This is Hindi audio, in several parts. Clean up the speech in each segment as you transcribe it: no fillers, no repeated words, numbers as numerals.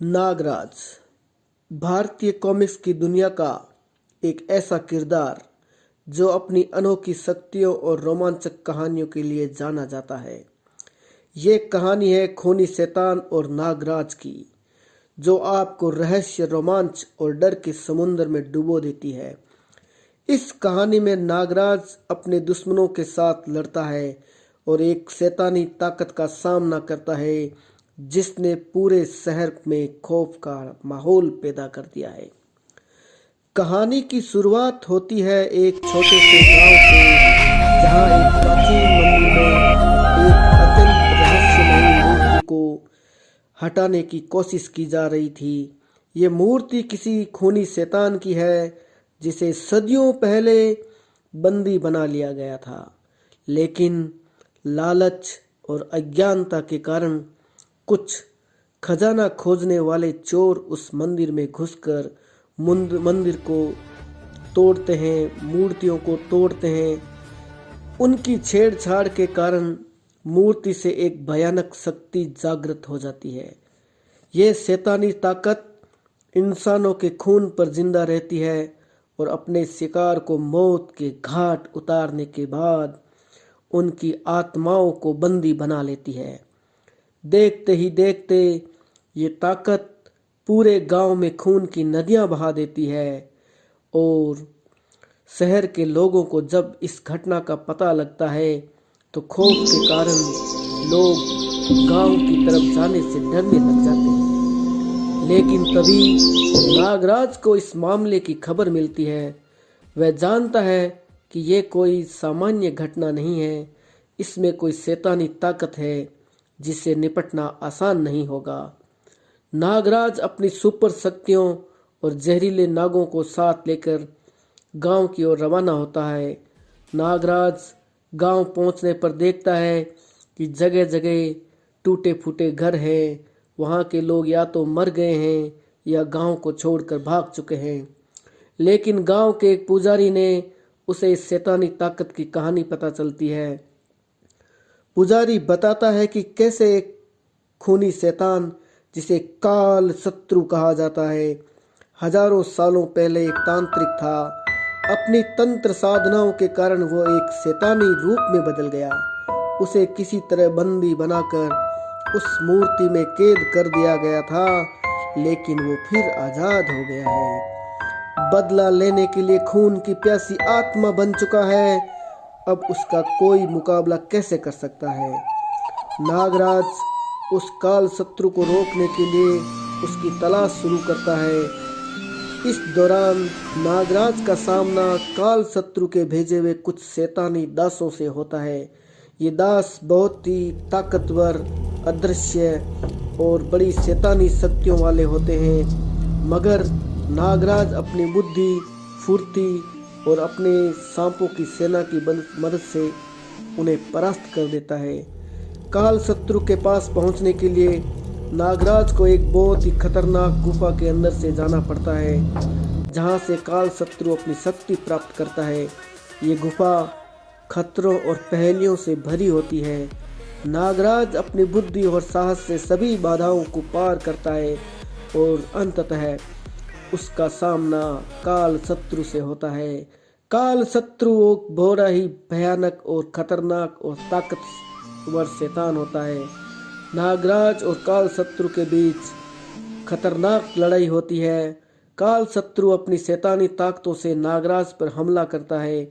नागराज भारतीय कॉमिक्स की दुनिया का एक ऐसा किरदार जो अपनी अनोखी शक्तियों और रोमांचक कहानियों के लिए जाना जाता है। ये कहानी है खूनी शैतान और नागराज की, जो आपको रहस्य, रोमांच और डर के समुद्र में डुबो देती है। इस कहानी में नागराज अपने दुश्मनों के साथ लड़ता है और एक शैतानी ताकत का सामना करता है जिसने पूरे शहर में खौफ का माहौल पैदा कर दिया है। कहानी की शुरुआत होती है एक छोटे से गांव से, जहां एक प्राचीन मंदिर में एक अत्यंत रहस्यमयी मूर्ति को हटाने की कोशिश की जा रही थी। ये मूर्ति किसी खूनी शैतान की है जिसे सदियों पहले बंदी बना लिया गया था, लेकिन लालच और अज्ञानता के कारण कुछ खजाना खोजने वाले चोर उस मंदिर में घुसकर मंदिर को तोड़ते हैं, मूर्तियों को तोड़ते हैं। उनकी छेड़छाड़ के कारण मूर्ति से एक भयानक शक्ति जागृत हो जाती है। यह शैतानी ताकत इंसानों के खून पर जिंदा रहती है और अपने शिकार को मौत के घाट उतारने के बाद उनकी आत्माओं को बंदी बना लेती है। देखते ही देखते ये ताकत पूरे गांव में खून की नदियां बहा देती है और शहर के लोगों को जब इस घटना का पता लगता है तो खौफ के कारण लोग गांव की तरफ जाने से डरने लग जाते हैं। लेकिन तभी नागराज को इस मामले की खबर मिलती है। वह जानता है कि ये कोई सामान्य घटना नहीं है, इसमें कोई शैतानी ताकत है जिससे निपटना आसान नहीं होगा। नागराज अपनी सुपर शक्तियों और जहरीले नागों को साथ लेकर गांव की ओर रवाना होता है। नागराज गांव पहुंचने पर देखता है कि जगह जगह टूटे फूटे घर हैं। वहां के लोग या तो मर गए हैं या गांव को छोड़कर भाग चुके हैं। लेकिन गांव के एक पुजारी ने उसे इस शैतानी ताकत की कहानी पता चलती है। पुजारी बताता है कि कैसे एक खूनी शैतान, जिसे काल शत्रु कहा जाता है, हजारों सालों पहले एक तांत्रिक था। अपनी तंत्र साधनाओं के कारण वो एक शैतानी रूप में बदल गया। उसे किसी तरह बंदी बनाकर उस मूर्ति में कैद कर दिया गया था, लेकिन वो फिर आजाद हो गया है। बदला लेने के लिए खून की प्यासी आत्मा बन चुका है। अब उसका कोई मुकाबला कैसे कर सकता है? नागराज उस काल शत्रु को रोकने के लिए उसकी तलाश शुरू करता है। इस दौरान नागराज का सामना काल शत्रु के भेजे हुए कुछ शैतानी दासों से होता है। ये दास बहुत ही ताकतवर, अदृश्य और बड़ी शैतानी शक्तियों वाले होते हैं, मगर नागराज अपनी बुद्धि, फुर्ती और अपने सांपों की सेना की मदद से उन्हें परास्त कर देता है। काल शत्रु के पास पहुंचने के लिए नागराज को एक बहुत ही खतरनाक गुफा के अंदर से जाना पड़ता है, जहां से काल शत्रु अपनी शक्ति प्राप्त करता है। ये गुफा खतरों और पहेलियों से भरी होती है। नागराज अपनी बुद्धि और साहस से सभी बाधाओं को पार करता है और अंततः उसका सामना काल शत्रु से होता है। काल शत्रु बड़ा ही भयानक और खतरनाक और ताकतवर शैतान होता है। नागराज और काल शत्रु के बीच खतरनाक लड़ाई होती है। काल शत्रु अपनी शैतानी ताकतों से नागराज पर हमला करता है।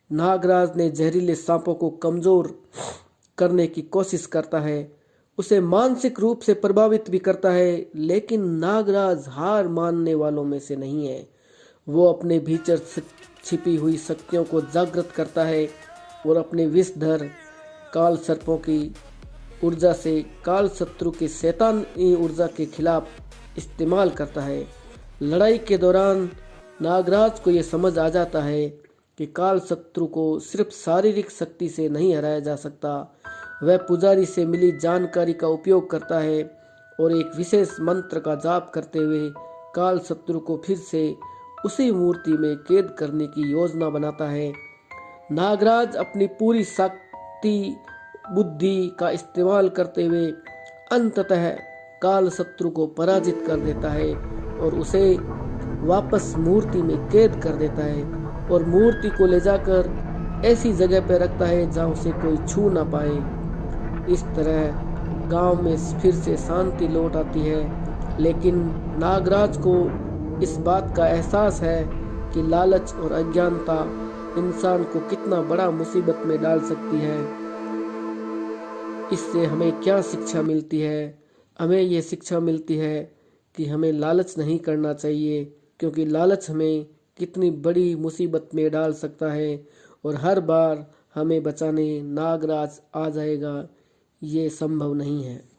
नागराज ने जहरीले सांपों को कमजोर करने की कोशिश करता है, उसे मानसिक रूप से प्रभावित भी करता है, लेकिन नागराज हार मानने वालों में से नहीं है। वो अपने भीतर छिपी हुई शक्तियों को जागृत करता है और अपने विषधर काल सर्पों की ऊर्जा से काल शत्रु के शैतानी ऊर्जा के खिलाफ इस्तेमाल करता है। लड़ाई के दौरान नागराज को यह समझ आ जाता है कि काल शत्रु को सिर्फ शारीरिक शक्ति से नहीं हराया जा सकता। वह पुजारी से मिली जानकारी का उपयोग करता है और एक विशेष मंत्र का जाप करते हुए काल शत्रु को फिर से उसी मूर्ति में कैद करने की योजना बनाता है। नागराज अपनी पूरी शक्ति, बुद्धि का इस्तेमाल करते हुए अंततः काल शत्रु को पराजित कर देता है और उसे वापस मूर्ति में कैद कर देता है और मूर्ति को ले जाकर ऐसी जगह पर रखता है जहाँ उसे कोई छू ना पाए। इस तरह गांव में फिर से शांति लौट आती है। लेकिन नागराज को इस बात का एहसास है कि लालच और अज्ञानता इंसान को कितना बड़ा मुसीबत में डाल सकती है। इससे हमें क्या शिक्षा मिलती है? हमें ये शिक्षा मिलती है कि हमें लालच नहीं करना चाहिए, क्योंकि लालच हमें कितनी बड़ी मुसीबत में डाल सकता है और हर बार हमें बचाने नागराज आ जाएगा, ये संभव नहीं है।